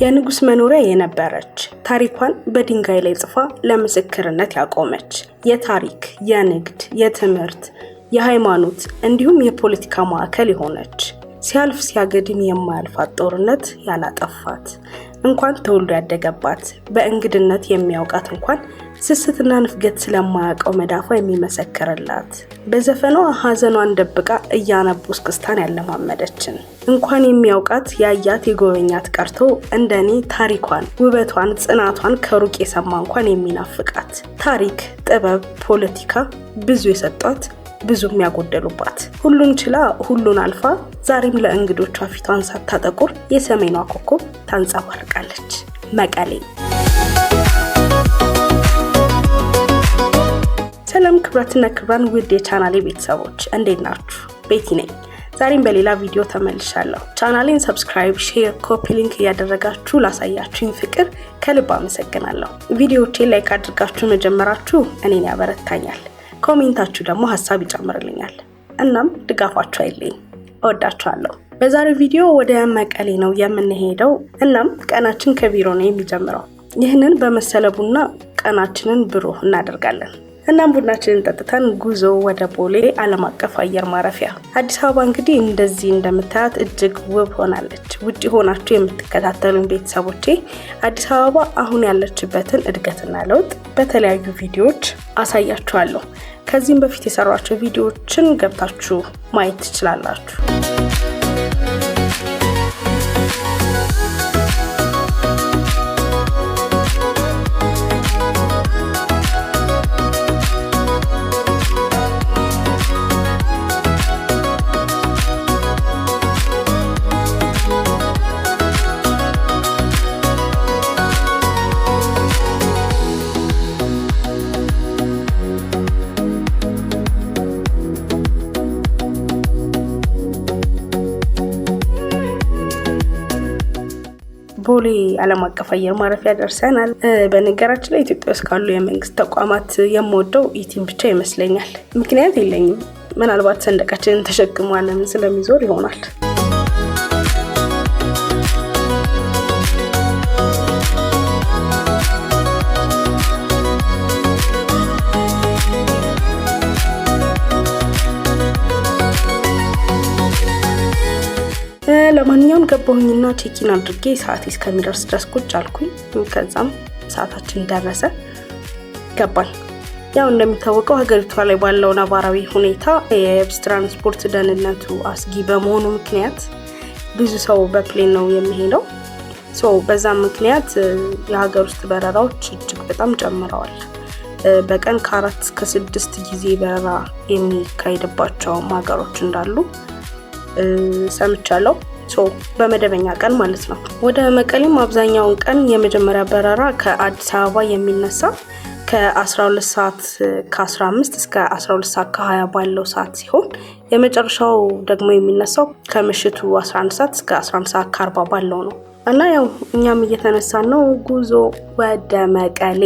የንጉስ መኖሪያ የነበረች ታሪኳን በድንጋይ ላይ ጽፋ ለምስክርነት ያቆመች የታሪክ፣ የንግድ፣ የትምህርት፣ የሃይማኖት እንዲሁም የፖለቲካ ማዕከል የሆነች ሲያልፍ ሲያገድም የማያልፋት ጦርነት ያላጠፋት እንኳን ተወልዶ ያደገባት በእንግድነት የሚያውቃት እንኳን ስስትና ንፍገት ስለማያውቀው መዳፏ የሚመሰክርላት በዘፈኗ ሀዘኗን ደብቃ እያነቡ እስክስታን ያለማመደችን እንኳን የሚያውቃት ያያት የጎበኛት ቀርቶ እንደኔ ታሪኳን፣ ውበቷን፣ ጽናቷን ከሩቅ የሰማ እንኳን የሚናፍቃት ታሪክ፣ ጥበብ፣ ፖለቲካ ብዙ የሰጧት ብዙም ያጎደሉባት ሁሉን ችላ ሁሉን አልፋ ዛሬም ለእንግዶቿ ፊቷን ሳታጠቁር የሰሜኗ ኮከብ ታንጸባርቃለች። መቀሌ። ሰላም ክብራትና ክብራን ውድ የቻናሌ ቤተሰቦች እንዴት ናችሁ? ቤቲ ነኝ። ዛሬም በሌላ ቪዲዮ ተመልሻለሁ። ቻናሌን ሰብስክራይብ፣ ሼር፣ ኮፒ ሊንክ እያደረጋችሁ ላሳያችሁኝ ፍቅር ከልብ አመሰግናለሁ። ቪዲዮዎቼን ላይክ አድርጋችሁ መጀመራችሁ እኔን ያበረታኛል። ኮሜንታችሁ ደግሞ ሐሳብ ይጨምርልኛል። እናም ድጋፋችሁ አይለኝ። እወዳችኋለሁ። በዛሬው ቪዲዮ ወደ መቀሌ ነው የምንሄደው። እናም ቀናችን ከቢሮ ነው የሚጀምረው። ይህንን በመሰለ ቡና ቀናችንን ብሩህ እናደርጋለን። እናም ቡናችንን ጠጥተን ጉዞ ወደ ቦሌ ዓለም አቀፍ አየር ማረፊያ። አዲስ አበባ እንግዲህ እንደዚህ እንደምታያት እጅግ ውብ ሆናለች። ውጪ ሆናችሁ የምትከታተሉን ቤተሰቦቼ አዲስ አበባ አሁን ያለችበትን እድገትና ለውጥ በተለያዩ ቪዲዮዎች አሳያችኋለሁ። ከዚህም በፊት የሰሯቸው ቪዲዮዎችን ገብታችሁ ማየት ትችላላችሁ። ቦሌ ዓለም አቀፍ አየር ማረፊያ ደርሰናል። በነገራችን ላይ ኢትዮጵያ ውስጥ ካሉ የመንግስት ተቋማት የምወደው ኢቲም ብቻ ይመስለኛል። ምክንያት የለኝም። ምናልባት ሰንደቃችንን ተሸክሞ ዓለምን ስለሚዞር ይሆናል። ለማንኛውም ገባሁኝና ቼኪን አድርጌ ሰዓት እስከሚደርስ ድረስ ቁጭ አልኩኝ። ከዛም ሰዓታችን ደረሰ፣ ገባን። ያው እንደሚታወቀው ሀገሪቷ ላይ ባለው ነባራዊ ሁኔታ የየብስ ትራንስፖርት ደህንነቱ አስጊ በመሆኑ ምክንያት ብዙ ሰው በፕሌን ነው የሚሄደው። በዛ ምክንያት የሀገር ውስጥ በረራዎች እጅግ በጣም ጨምረዋል። በቀን ከ4 እስከ 6 ጊዜ በረራ የሚካሄድባቸው ሀገሮች እንዳሉ ሰምቻለሁ። በመደበኛ ቀን ማለት ነው። ወደ መቀሌም አብዛኛውን ቀን የመጀመሪያ በረራ ከአዲስ አበባ የሚነሳ ከ12 ሰዓት ከ15 እስከ 12 ሰዓት ከ20 ባለው ሰዓት ሲሆን የመጨረሻው ደግሞ የሚነሳው ከምሽቱ 11 ሰዓት እስከ 11 ሰዓት ከ40 ባለው ነው። እና ያው እኛም እየተነሳን ነው ጉዞ ወደ መቀሌ።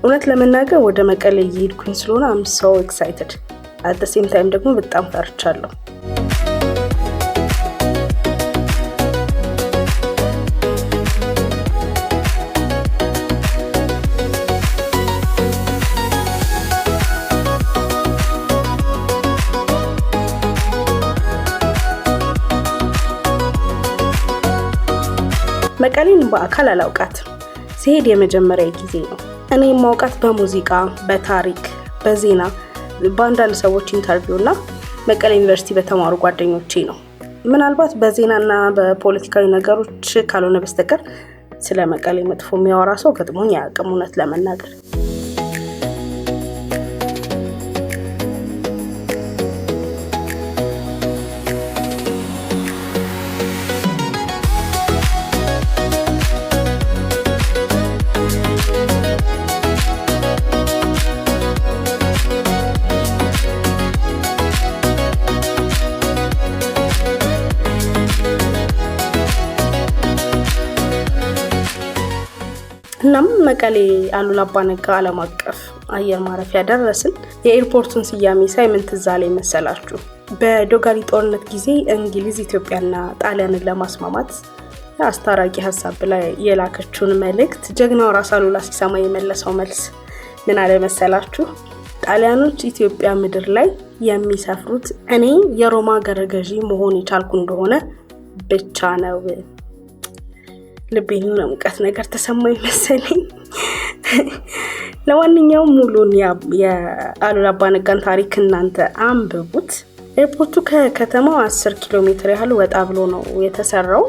እውነት ለመናገር ወደ መቀሌ እየሄድኩኝ ስለሆነ I'm so excited at the same time ደግሞ በጣም ፈርቻለሁ። መቀሌን በአካል አላውቃትም። ሲሄድ የመጀመሪያ ጊዜ ነው። እኔ የማውቃት በሙዚቃ፣ በታሪክ፣ በዜና፣ በአንዳንድ ሰዎች ኢንተርቪውና መቀሌ ዩኒቨርሲቲ በተማሩ ጓደኞቼ ነው። ምናልባት በዜናና በፖለቲካዊ ነገሮች ካልሆነ በስተቀር ስለ መቀሌ መጥፎ የሚያወራ ሰው ገጥሞኝ አያውቅም እውነት ለመናገር። እናም መቀሌ አሉላ አባ ነጋ ዓለም አቀፍ አየር ማረፊያ ደረስን። የኤርፖርቱን ስያሜ ሳይ ምን ትዝ አለኝ መሰላችሁ? በዶጋሊ ጦርነት ጊዜ እንግሊዝ ኢትዮጵያና ጣሊያንን ለማስማማት አስታራቂ ሀሳብ ላይ የላከችውን መልእክት ጀግናው ራስ አሉላ ሲሰማ የመለሰው መልስ ምን አለ መሰላችሁ? ጣሊያኖች ኢትዮጵያ ምድር ላይ የሚሰፍሩት እኔ የሮማ ገረገዢ መሆን የቻልኩ እንደሆነ ብቻ ነው። ልቤን የሆነ ሙቀት ነገር ተሰማኝ መሰለኝ። ለማንኛውም ሙሉን የአሉላ አባ ነጋን ታሪክ እናንተ አንብቡት። ኤርፖርቱ ከከተማው 10 ኪሎ ሜትር ያህል ወጣ ብሎ ነው የተሰራው።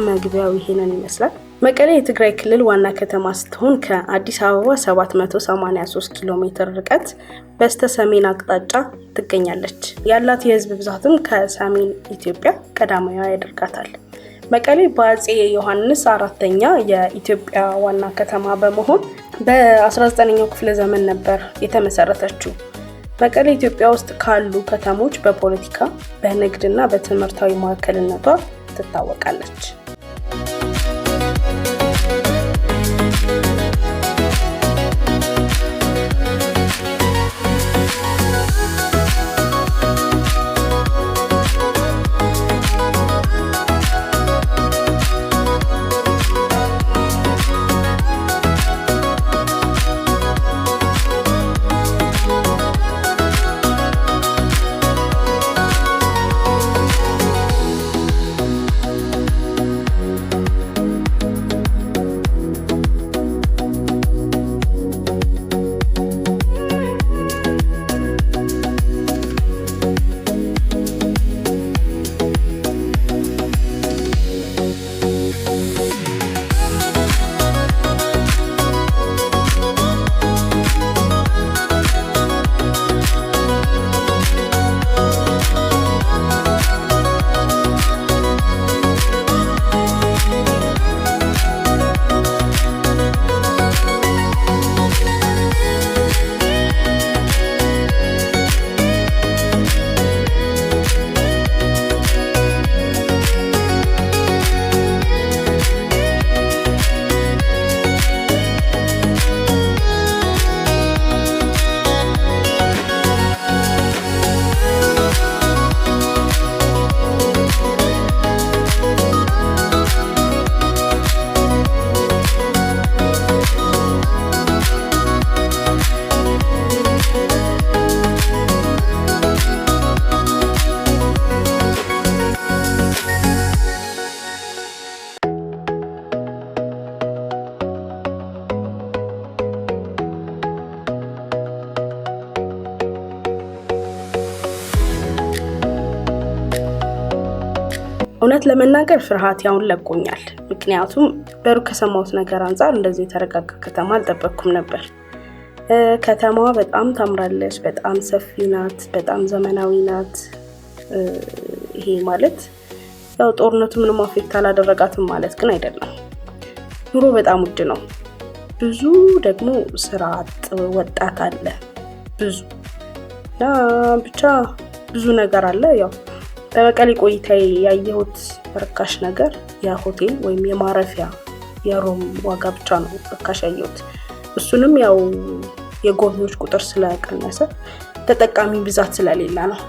መግቢያው ይሄንን ይመስላል። መቀሌ የትግራይ ክልል ዋና ከተማ ስትሆን ከአዲስ አበባ 783 ኪሎ ሜትር ርቀት በስተሰሜን አቅጣጫ ትገኛለች። ያላት የህዝብ ብዛትም ከሰሜን ኢትዮጵያ ቀዳማዋ ያደርጋታል። መቀሌ በአፄ ዮሐንስ አራተኛ የኢትዮጵያ ዋና ከተማ በመሆን በ19ኛው ክፍለ ዘመን ነበር የተመሰረተችው። መቀሌ ኢትዮጵያ ውስጥ ካሉ ከተሞች በፖለቲካ፣ በንግድና በትምህርታዊ ማዕከልነቷ ትታወቃለች። እውነት ለመናገር ፍርሃት ያውን ለቆኛል። ምክንያቱም በሩቅ ከሰማሁት ነገር አንፃር እንደዚህ የተረጋጋ ከተማ አልጠበቅኩም ነበር። ከተማዋ በጣም ታምራለች፣ በጣም ሰፊ ናት፣ በጣም ዘመናዊ ናት። ይሄ ማለት ያው ጦርነቱ ምንም አፌክት አላደረጋትም ማለት ግን አይደለም። ኑሮ በጣም ውድ ነው። ብዙ ደግሞ ስራ አጥ ወጣት አለ ብዙ እና ብቻ ብዙ ነገር አለ። ያው በመቀሌ ቆይታዬ ያየሁት ርካሽ ነገር የሆቴል ወይም የማረፊያ የሮም ዋጋ ብቻ ነው ርካሽ ያየሁት። እሱንም ያው የጎብኚዎች ቁጥር ስለቀነሰ ተጠቃሚ ብዛት ስለሌለ ነው።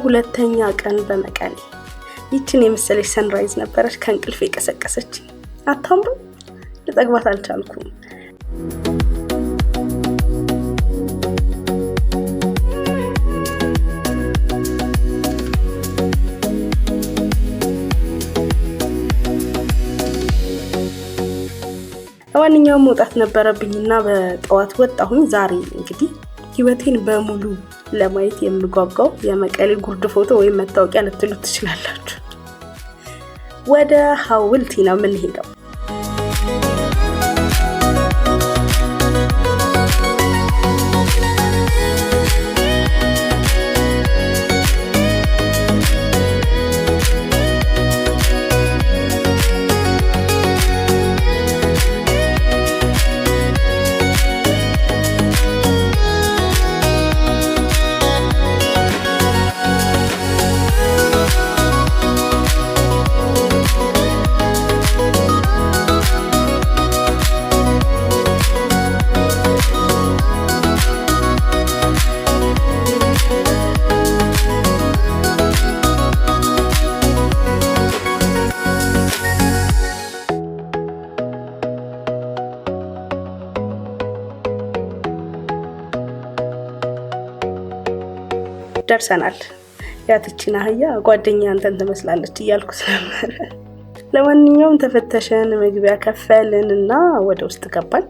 ሁለተኛ ቀን በመቀሌ ይችን የመሰለች ሰንራይዝ ነበረች ከእንቅልፍ የቀሰቀሰች። አታምሩ? ልጠግባት አልቻልኩም። ለማንኛውም መውጣት ነበረብኝና በጠዋት ወጣሁኝ። ዛሬ እንግዲህ ህይወቴን በሙሉ ለማየት የምጓጓው የመቀሌ ጉርድ ፎቶ ወይም መታወቂያ ልትሉት ትችላላችሁ። ወደ ሐውልቲ ነው የምንሄደው። ደርሰናል። ያትቺና አህያ ጓደኛ አንተን ትመስላለች እያልኩት ነበር። ለማንኛውም ተፈተሸን፣ መግቢያ ከፈልን እና ወደ ውስጥ ገባን።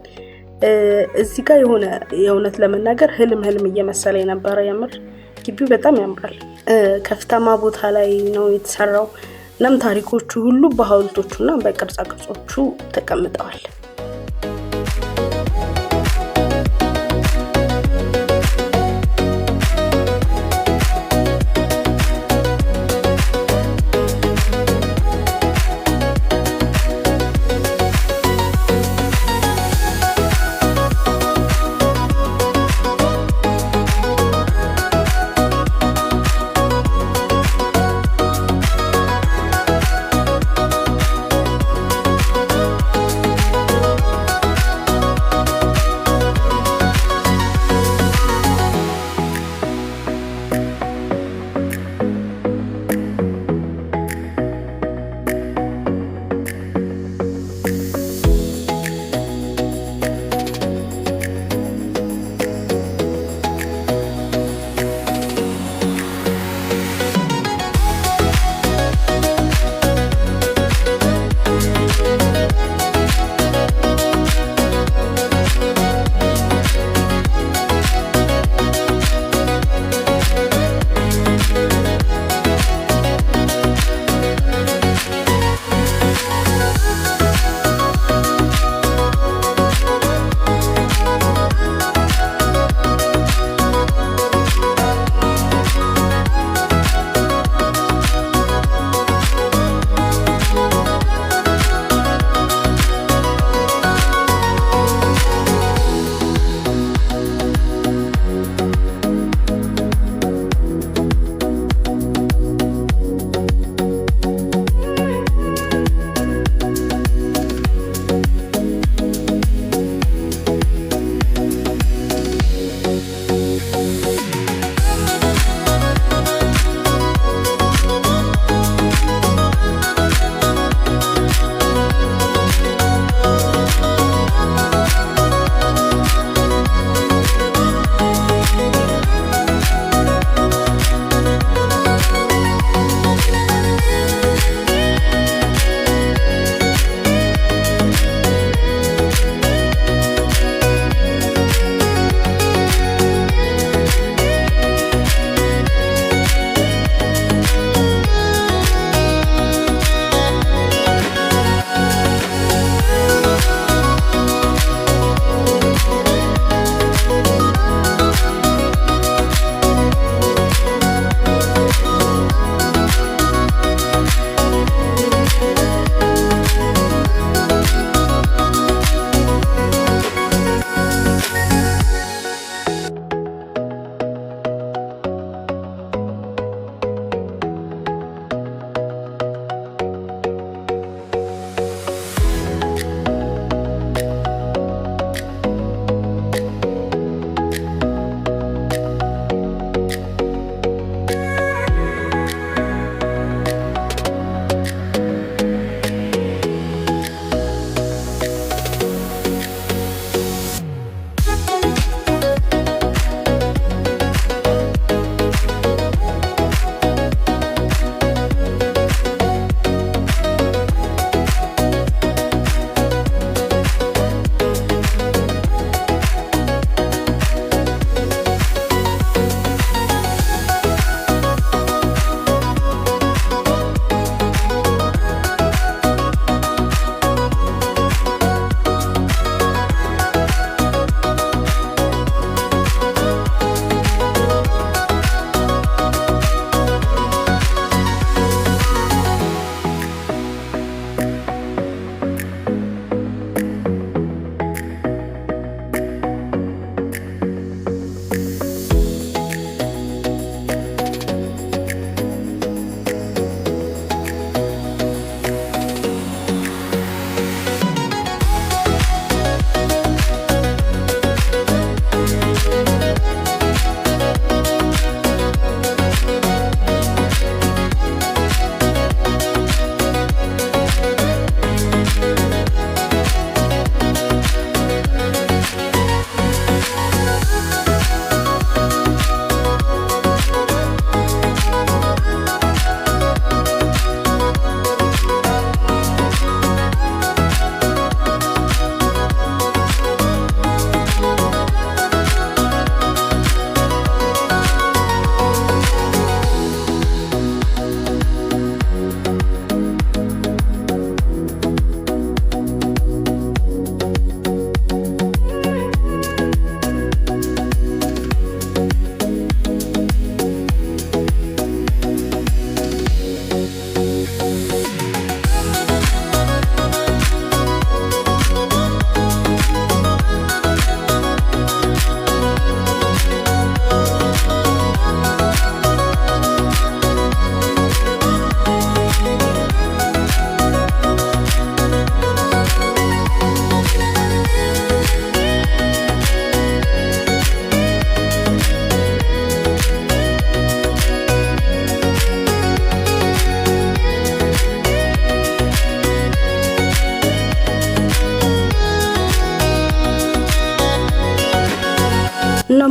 እዚህ ጋር የሆነ የእውነት ለመናገር ህልም እየመሰለ የነበረ የምር ግቢው በጣም ያምራል። ከፍታማ ቦታ ላይ ነው የተሰራው። እናም ታሪኮቹ ሁሉ በሐውልቶቹና በቅርጻ ቅርጾቹ ተቀምጠዋል።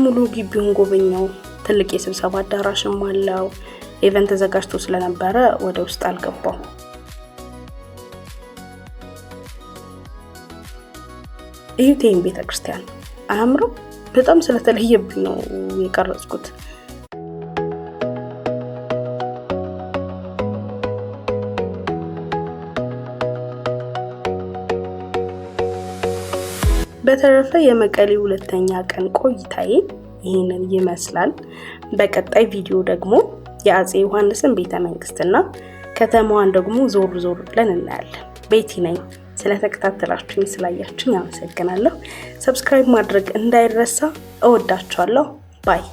ሙሉ ግቢውን ጎበኘው። ትልቅ የስብሰባ አዳራሽም አለው። ኢቨንት ተዘጋጅቶ ስለነበረ ወደ ውስጥ አልገባው። ይሄን ቤተክርስቲያን አያምርም? በጣም ስለተለየብኝ ነው የቀረጽኩት። በተረፈ የመቀሌ ሁለተኛ ቀን ቆይታዬ ይሄንን ይመስላል። በቀጣይ ቪዲዮ ደግሞ የአፄ ዮሐንስን ቤተመንግስትና ከተማዋን ደግሞ ዞር ዞር ብለን እናያለን። ቤቲ ነኝ። ስለተከታተላችሁኝ ስላያችሁኝ አመሰግናለሁ። ሰብስክራይብ ማድረግ እንዳይረሳ። እወዳችኋለሁ። ባይ